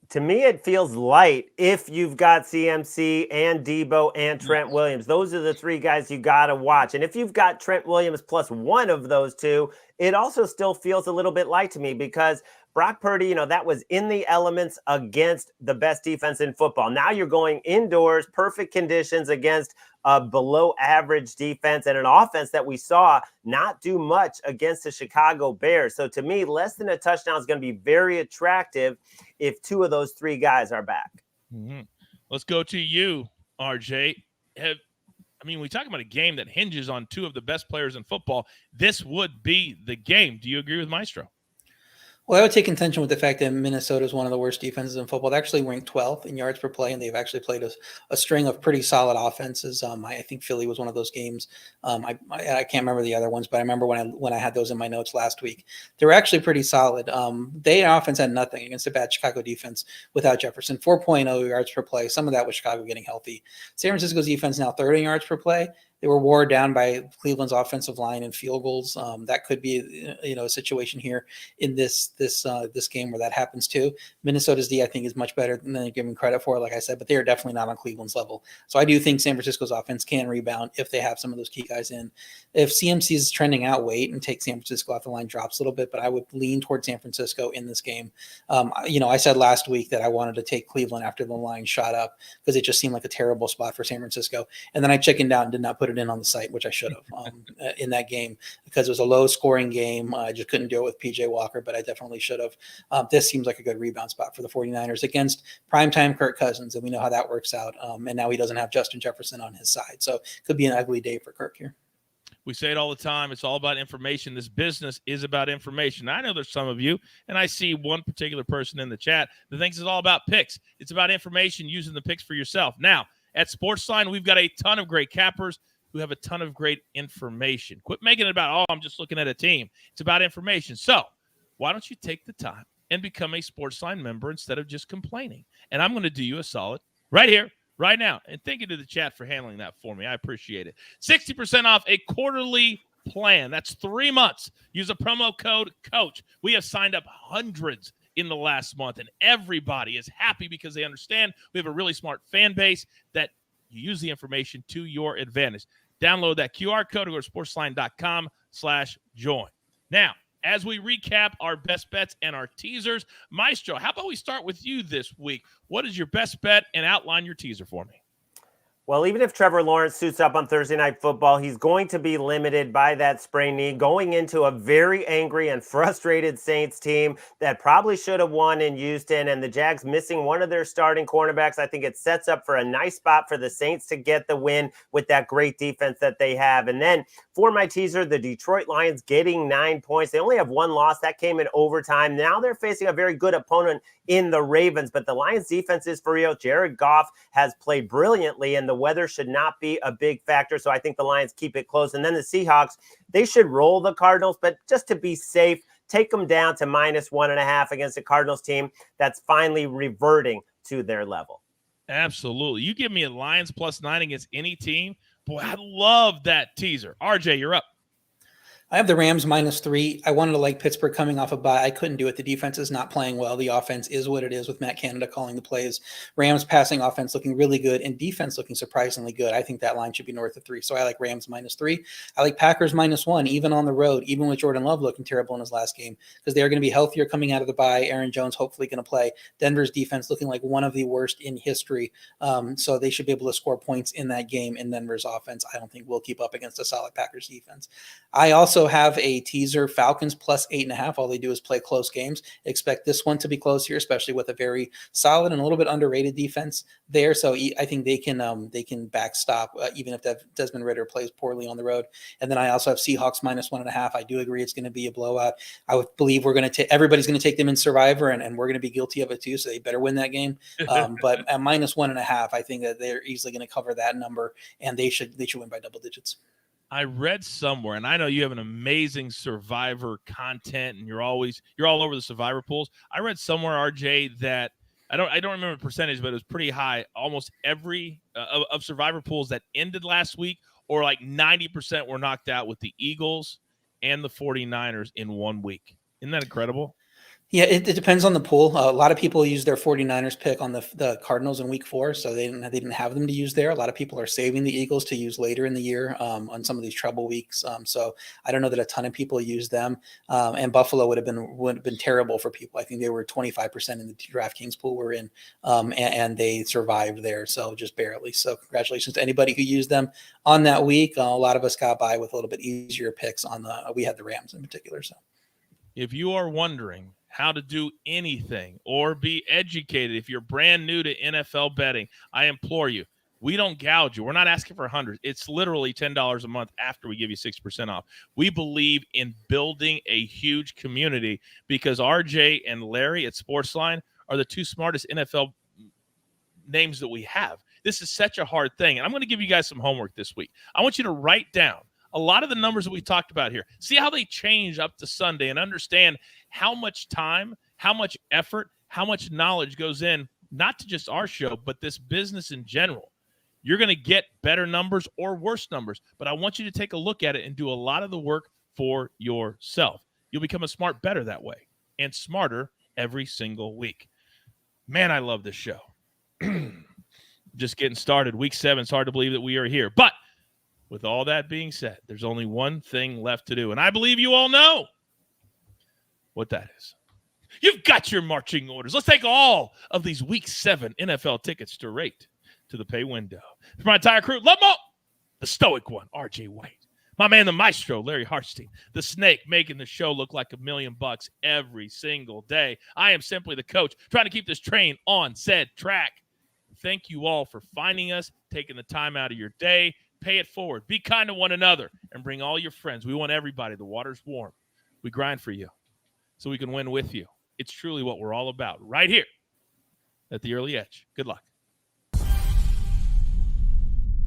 To me, it feels light if you've got CMC and Debo and Trent Williams. Those are the 3 guys you got to watch. And if you've got Trent Williams plus one of those 2, it also still feels a little bit light to me because Brock Purdy, that was in the elements against the best defense in football. Now you're going indoors, perfect conditions against a below average defense and an offense that we saw not do much against the Chicago Bears. So to me, less than a touchdown is going to be very attractive if 2 of those 3 guys are back. Mm-hmm. Let's go to you, RJ. We talk about a game that hinges on 2 of the best players in football. This would be the game. Do you agree with Maestro? Well, I would take contention with the fact that Minnesota is one of the worst defenses in football. They actually ranked 12th in yards per play, and they've actually played a string of pretty solid offenses. I think Philly was one of those games. I can't remember the other ones, but I remember when I had those in my notes last week. They were actually pretty solid. Their offense had nothing against a bad Chicago defense without Jefferson. 4.0 yards per play. Some of that was Chicago getting healthy. San Francisco's defense now 30 yards per play. They were wore down by Cleveland's offensive line and field goals. That could be, a situation here in this game where that happens too. Minnesota's D, I think, is much better than they're given credit for, like I said, but they are definitely not on Cleveland's level. So I do think San Francisco's offense can rebound if they have some of those key guys in. If CMC is trending out, wait and take San Francisco off the line, drops a little bit, but I would lean toward San Francisco in this game. I said last week that I wanted to take Cleveland after the line shot up because it just seemed like a terrible spot for San Francisco. And then I chickened out and did not put put it in on the site, which I should have in that game because it was a low scoring game. I just couldn't do it with PJ Walker, but I definitely should have. This seems like a good rebound spot for the 49ers against primetime Kirk Cousins, and we know how that works out. And now he doesn't have Justin Jefferson on his side, so it could be an ugly day for Kirk here. We say it all the time. It's all about information. This business is about information. I know there's some of you, and I see one particular person in the chat that thinks it's all about picks. It's about information, using the picks for yourself. Now, at SportsLine, we've got a ton of great cappers who have a ton of great information. Quit making it about, I'm just looking at a team. It's about information. So why don't you take the time and become a SportsLine member instead of just complaining? And I'm going to do you a solid right here, right now. And thank you to the chat for handling that for me. I appreciate it. 60% off a quarterly plan. That's 3 months. Use a promo code COACH. We have signed up hundreds in the last month, and everybody is happy because they understand we have a really smart fan base that you use the information to your advantage. Download that QR code or go to sportsline.com/join. Now, as we recap our best bets and our teasers, Maestro, how about we start with you this week? What is your best bet, and outline your teaser for me? Well, even if Trevor Lawrence suits up on Thursday Night Football, he's going to be limited by that sprained knee, going into a very angry and frustrated Saints team that probably should have won in Houston, and the Jags missing one of their starting cornerbacks. I think it sets up for a nice spot for the Saints to get the win with that great defense that they have. And then for my teaser, the Detroit Lions getting 9 points. They only have one loss. That came in overtime. Now they're facing a very good opponent in the Ravens, but the Lions defense is for real. Jared Goff has played brilliantly, and the weather should not be a big factor, so I think the Lions keep it close. And then the Seahawks, they should roll the Cardinals, but just to be safe, take them down to -1.5 against a Cardinals team that's finally reverting to their level. Absolutely. You give me a Lions +9 against any team. Boy, I love that teaser. RJ, you're up. I have the Rams -3. I wanted to like Pittsburgh coming off a bye. I couldn't do it. The defense is not playing well. The offense is what it is with Matt Canada calling the plays. Rams passing offense looking really good and defense looking surprisingly good. I think that line should be north of 3. So I like Rams -3. I like Packers -1, even on the road, even with Jordan Love looking terrible in his last game, because they are going to be healthier coming out of the bye. Aaron Jones hopefully going to play. Denver's defense looking like one of the worst in history. So they should be able to score points in that game, and Denver's offense I don't think will keep up against a solid Packers defense. I also have a teaser, Falcons +8.5. All they do is play close games. Expect this one to be close here, especially with a very solid and a little bit underrated defense there. So I think they can backstop even if Desmond Ridder plays poorly on the road. And then I also have Seahawks -1.5. I do agree it's going to be a blowout. I would believe everybody's going to take them in Survivor, and we're going to be guilty of it too. So they better win that game. But at -1.5, I think that they're easily going to cover that number, and they should win by double digits. I read somewhere, and I know you have an amazing Survivor content, and you're all over the Survivor pools. I read somewhere, RJ, that I don't remember the percentage, but it was pretty high. Almost every of Survivor pools that ended last week, or like 90% were knocked out with the Eagles and the 49ers in 1 week. Isn't that incredible? Yeah, it depends on the pool. A lot of people use their 49ers pick on the Cardinals in week 4, so they didn't have them to use there. A lot of people are saving the Eagles to use later in the year on some of these trouble weeks. So I don't know that a ton of people use them. And Buffalo would have been terrible for people. I think they were 25% in the DraftKings pool we're in, and they survived there, so just barely. So congratulations to anybody who used them on that week. A lot of us got by with a little bit easier picks we had the Rams in particular. So if you are wondering how to do anything or be educated, if you're brand new to NFL betting, I implore you, we don't gouge you. We're not asking for $100. It's literally $10 a month after we give you 6% off. We believe in building a huge community because RJ and Larry at SportsLine are the two smartest NFL names that we have. This is such a hard thing. And I'm going to give you guys some homework this week. I want you to write down a lot of the numbers that we talked about here. See how they change up to Sunday and understand how much time, how much effort, how much knowledge goes in, not to just our show, but this business in general. You're going to get better numbers or worse numbers, but I want you to take a look at it and do a lot of the work for yourself. You'll become a smart bettor that way and smarter every single week. Man, I love this show. Just getting started. Week 7, it's hard to believe that we are here. But with all that being said, there's only one thing left to do, and I believe you all know what that is. You've got your marching orders. Let's take all of these Week 7 NFL tickets straight to the pay window. For my entire crew, love them all. the stoic one, RJ White, my man, the maestro, Larry Hartstein, the snake, making the show look like $1 million every single day. I am simply the coach, trying to keep this train on said track. Thank you all for finding us, taking the time out of your day. Pay it forward. Be kind to one another and bring all your friends. We want everybody. The water's warm. We grind for you so we can win with you. It's truly what we're all about right here at the Early Edge. Good luck.